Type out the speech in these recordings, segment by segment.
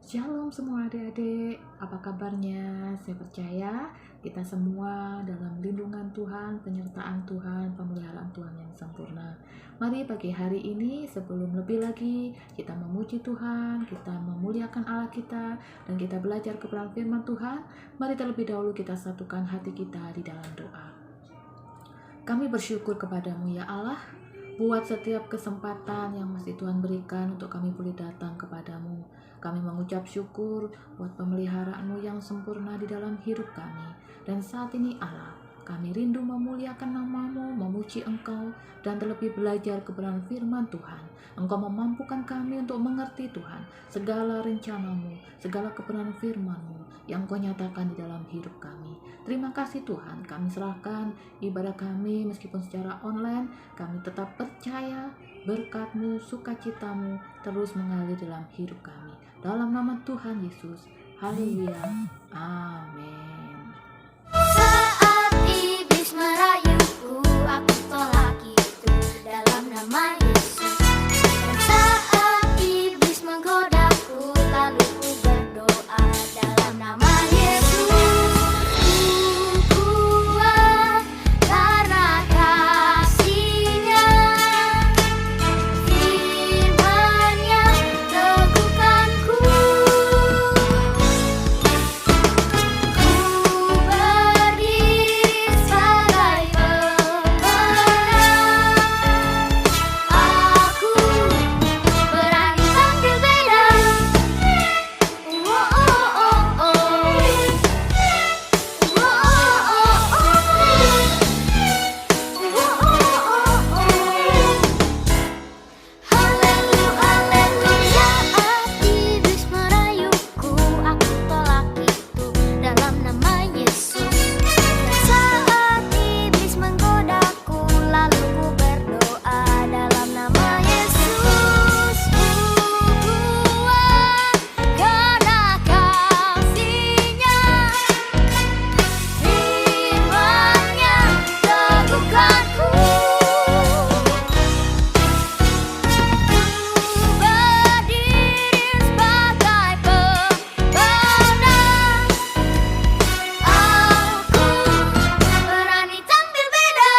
Shalom semua adik-adik, apa kabarnya? Saya percaya kita semua dalam lindungan Tuhan, penyertaan Tuhan, pemeliharaan Tuhan yang sempurna. Mari pagi hari ini sebelum lebih lagi kita memuji Tuhan, kita memuliakan Allah kita, dan kita belajar kebenaran firman Tuhan. Mari terlebih dahulu kita satukan hati kita di dalam doa. Kami bersyukur kepadamu ya Allah, buat setiap kesempatan yang masih Tuhan berikan untuk kami boleh datang kepadamu. Kami mengucap syukur buat pemeliharaan-Mu yang sempurna di dalam hidup kami. Dan saat ini Allah, kami rindu memuliakan nama-Mu, memuji Engkau, dan terlebih belajar kebenaran firman Tuhan. Engkau memampukan kami untuk mengerti Tuhan, segala rencana-Mu, segala kebenaran firman-Mu yang Engkau nyatakan di dalam hidup kami. Terima kasih Tuhan, kami serahkan ibadah kami meskipun secara online, kami tetap percaya berkat-Mu, sukacita-Mu terus mengalir dalam hidup kami. Dalam nama Tuhan Yesus, haleluya, amin. Saat iblis merayuku, aku tolak itu dalam nama Yesus. Dan saat iblis menggodaku, lalu ku berdoa dalam nama Yesus. Ku kuat karena kasih-Nya, firman-Nya teguhkanku. Ku berdiri sebagai pemenang. Aku berani tampil beda. Oh oh oh oh. Oh oh oh oh. Haleluya, haleluya. Iblis merayuku, aku tolak itu dalam nama Yesus. Saat iblis menggodaku, lalu ku berdoa dalam nama Yesus. Ku kuat karena kasih-Nya, firman-Nya teguhkanku. Berdiri sebagai pemenang. Aku berani tampil beda.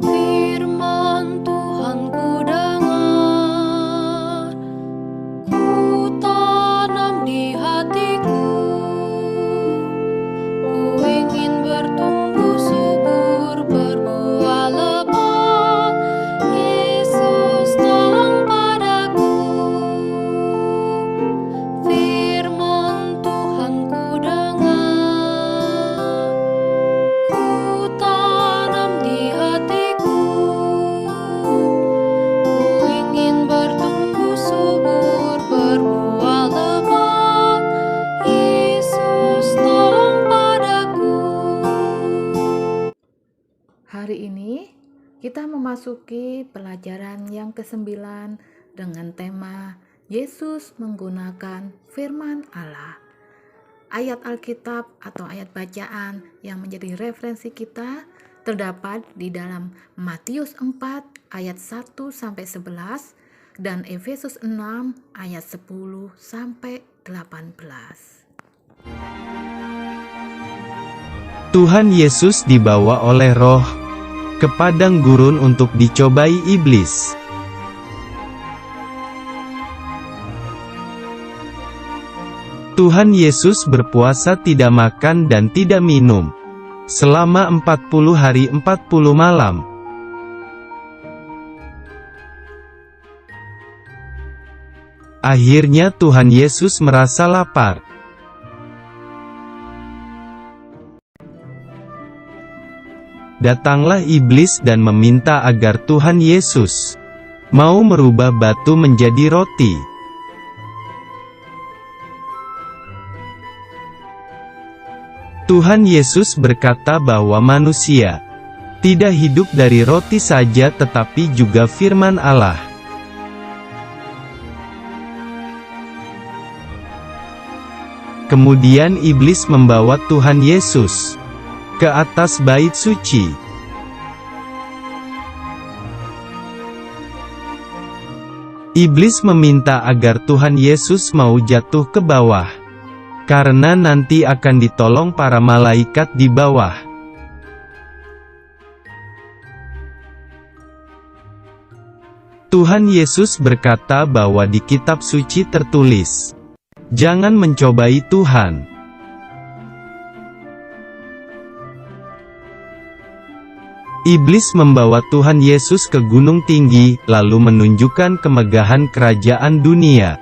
Firman Tuhan ku dengar, ku tanam di hatiku. Ku ingin bertumbuh subur, berbuah lebat. Yesus tolong padaku. Firman Tuhan ku dengar, ku tanam di hatiku. Ku ingin bertumbuh subur, berbuah lebat. Yesus tolong padaku. Hari ini kita memasuki pelajaran yang ke-9 dengan tema Yesus menggunakan firman Allah. Ayat Alkitab atau ayat bacaan yang menjadi referensi kita terdapat di dalam Matius 4 ayat 1 sampai 11 dan Efesus 6 ayat 10 sampai 18. Tuhan Yesus dibawa oleh Roh ke padang gurun untuk dicobai iblis. Tuhan Yesus berpuasa tidak makan dan tidak minum selama 40 hari 40 malam. Akhirnya Tuhan Yesus merasa lapar. Datanglah iblis dan meminta agar Tuhan Yesus mau merubah batu menjadi roti. Tuhan Yesus berkata bahwa manusia tidak hidup dari roti saja tetapi juga firman Allah. Kemudian iblis membawa Tuhan Yesus ke atas bait suci. Iblis meminta agar Tuhan Yesus mau jatuh ke bawah, karena nanti akan ditolong para malaikat di bawah. Tuhan Yesus berkata bahwa di kitab suci tertulis, "Jangan mencobai Tuhan." Iblis membawa Tuhan Yesus ke gunung tinggi, lalu menunjukkan kemegahan kerajaan dunia.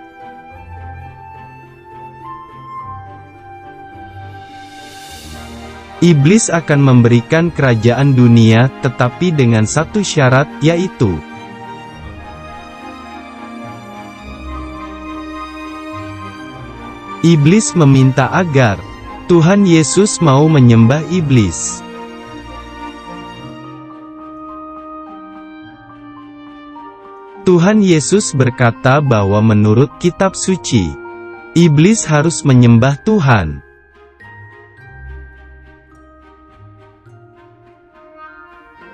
Iblis akan memberikan kerajaan dunia, tetapi dengan satu syarat, yaitu Iblis meminta agar Tuhan Yesus mau menyembah iblis. Tuhan Yesus berkata bahwa menurut kitab suci, iblis harus menyembah Tuhan.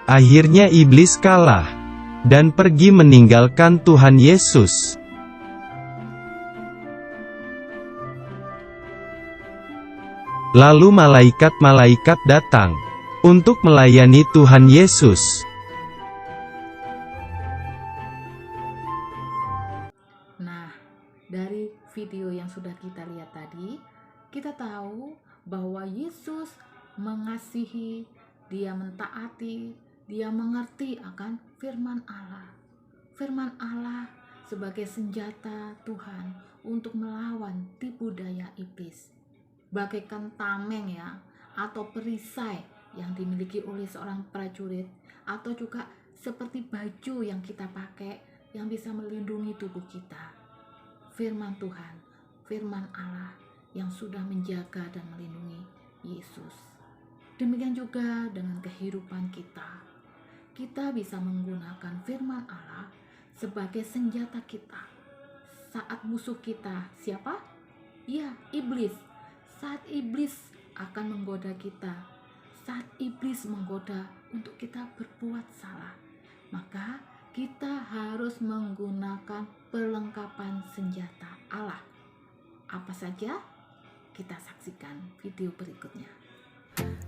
Akhirnya iblis kalah dan pergi meninggalkan Tuhan Yesus. Lalu malaikat-malaikat datang untuk melayani Tuhan Yesus. Nah, dari video yang sudah kita lihat tadi, kita tahu bahwa Yesus mengasihi, Dia mentaati, Dia mengerti akan firman Allah. Firman Allah sebagai senjata Tuhan untuk melawan tipu daya iblis. Bagaikan tameng ya, atau perisai yang dimiliki oleh seorang prajurit, atau juga seperti baju yang kita pakai yang bisa melindungi tubuh kita. Firman Tuhan, firman Allah yang sudah menjaga dan melindungi Yesus. Demikian juga dengan kehidupan kita. Kita bisa menggunakan firman Allah sebagai senjata kita saat musuh kita, siapa? Ya, iblis. Saat iblis akan menggoda kita, saat iblis menggoda untuk kita berbuat salah, maka kita harus menggunakan perlengkapan senjata Allah. Apa saja? Kita saksikan video berikutnya.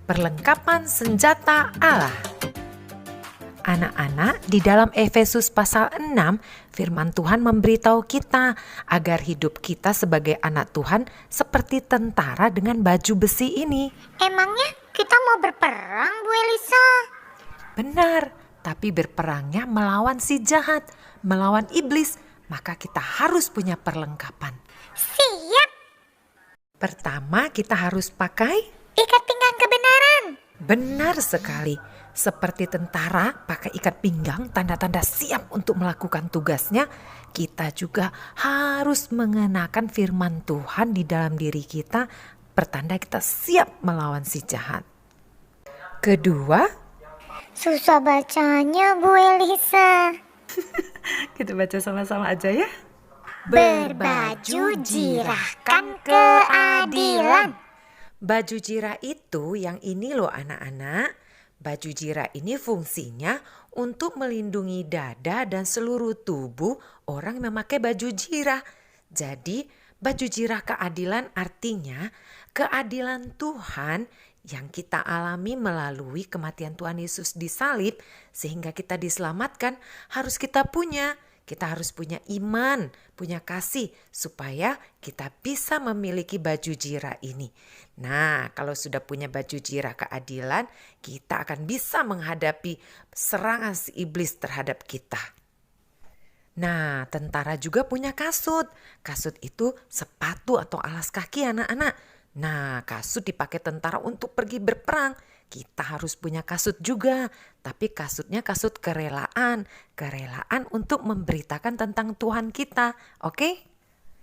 Perlengkapan senjata Allah. Anak-anak, di dalam Efesus pasal 6, firman Tuhan memberitahu kita agar hidup kita sebagai anak Tuhan seperti tentara dengan baju besi ini. Emangnya kita mau berperang, Bu Elisa? Benar, tapi berperangnya melawan si jahat, melawan iblis, maka kita harus punya perlengkapan. Siap. Pertama, kita harus pakai Ikat pinggang kebenaran. benar sekali. Seperti tentara pakai ikat pinggang, tanda-tanda siap untuk melakukan tugasnya, kita juga harus mengenakan firman Tuhan di dalam diri kita, pertanda kita siap melawan si jahat. Kedua, Susah bacanya, Bu Elisa. kita baca sama-sama aja ya. Berbaju jirahkan keadilan. Baju jirah itu yang ini loh anak-anak. Baju jirah ini fungsinya untuk melindungi dada dan seluruh tubuh orang yang memakai baju jirah. Jadi baju jirah keadilan artinya keadilan Tuhan yang kita alami melalui kematian Tuhan Yesus di salib sehingga kita diselamatkan harus kita punya. Kita harus punya iman, punya kasih supaya kita bisa memiliki baju jirah ini. Nah, kalau sudah punya baju jirah keadilan, kita akan bisa menghadapi serangan si iblis terhadap kita. Nah, tentara juga punya kasut. Kasut itu sepatu atau alas kaki anak-anak. Nah, kasut dipakai tentara untuk pergi berperang. Kita harus punya kasut juga, tapi kasutnya kasut kerelaan. Kerelaan untuk memberitakan tentang Tuhan kita, oke?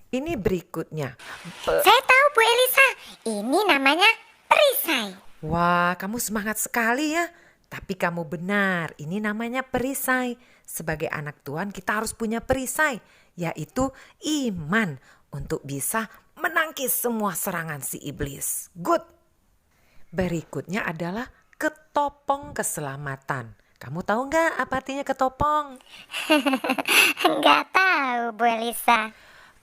Ini berikutnya. Saya tahu, Bu Elisa. Ini namanya perisai. Wah, kamu semangat sekali ya. Tapi kamu benar, ini namanya perisai. Sebagai anak Tuhan kita harus punya perisai, yaitu iman untuk bisa menangkis semua serangan si iblis. Good. Berikutnya adalah ketopong keselamatan. Kamu tahu nggak apa artinya ketopong? Enggak tahu. Bu Elisa?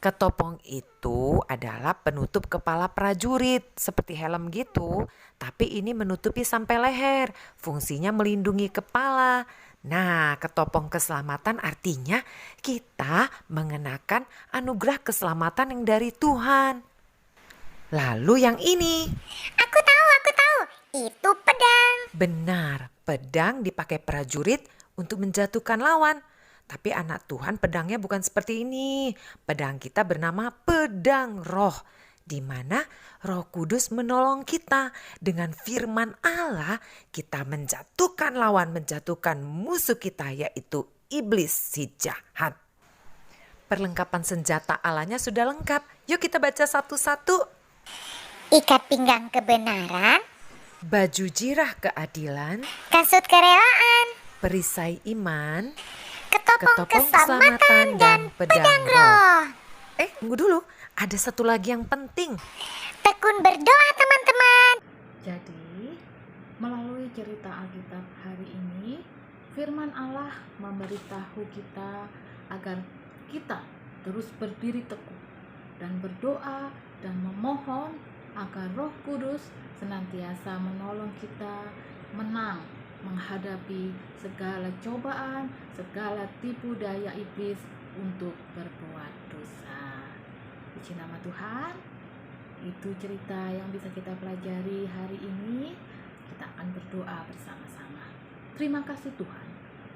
Ketopong itu adalah penutup kepala prajurit, seperti helm gitu, tapi ini menutupi sampai leher, fungsinya melindungi kepala. Nah, ketopong keselamatan artinya kita mengenakan anugerah keselamatan yang dari Tuhan. Lalu yang ini, Aku tahu. Itu pedang. benar, pedang dipakai prajurit untuk menjatuhkan lawan. Tapi anak Tuhan, pedangnya bukan seperti ini. Pedang kita bernama pedang roh, di mana Roh Kudus menolong kita. Dengan firman Allah kita menjatuhkan lawan, menjatuhkan musuh kita, yaitu iblis si jahat. Perlengkapan senjata Allahnya sudah lengkap. Yuk kita baca satu-satu. Ikat pinggang kebenaran, Baju jirah keadilan, kasut kerelaan, perisai iman, ketopong keselamatan, dan pedang roh. Tunggu dulu. Ada satu lagi yang penting. Tekun berdoa teman-teman. Jadi, melalui cerita Alkitab hari ini, firman Allah memberitahu kita agar kita terus berdiri teguh dan berdoa dan memohon agar Roh Kudus senantiasa menolong kita menang menghadapi segala cobaan, segala tipu daya iblis untuk berbuat dosa. Puji nama Tuhan. Itu cerita yang bisa kita pelajari hari ini. Kita akan berdoa bersama-sama. Terima kasih Tuhan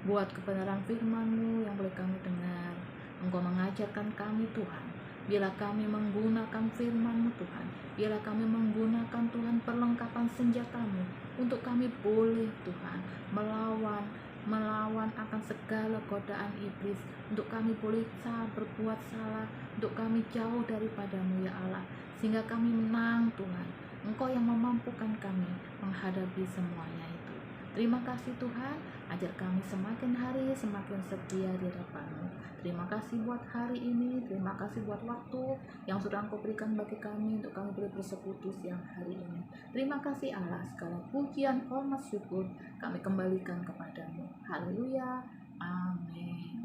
buat kebenaran firman-Mu yang boleh kami dengar. Engkau mengajarkan kami Tuhan. Bila kami menggunakan firman-Mu Tuhan, bila kami menggunakan Tuhan perlengkapan senjata-Mu, untuk kami boleh Tuhan melawan akan segala godaan iblis, untuk kami boleh berbuat salah, untuk kami jauh daripada-Mu ya Allah, sehingga kami menang Tuhan. Engkau yang memampukan kami menghadapi semuanya itu. Terima kasih Tuhan, ajar kami semakin hari semakin setia di hadapan-Mu. Terima kasih buat hari ini, terima kasih buat waktu yang sudah Engkau berikan bagi kami untuk kami boleh bersekutu siang hari ini. Terima kasih Allah, segala pujian, hormat, syukur kami kembalikan kepada-Mu. Haleluya, amin.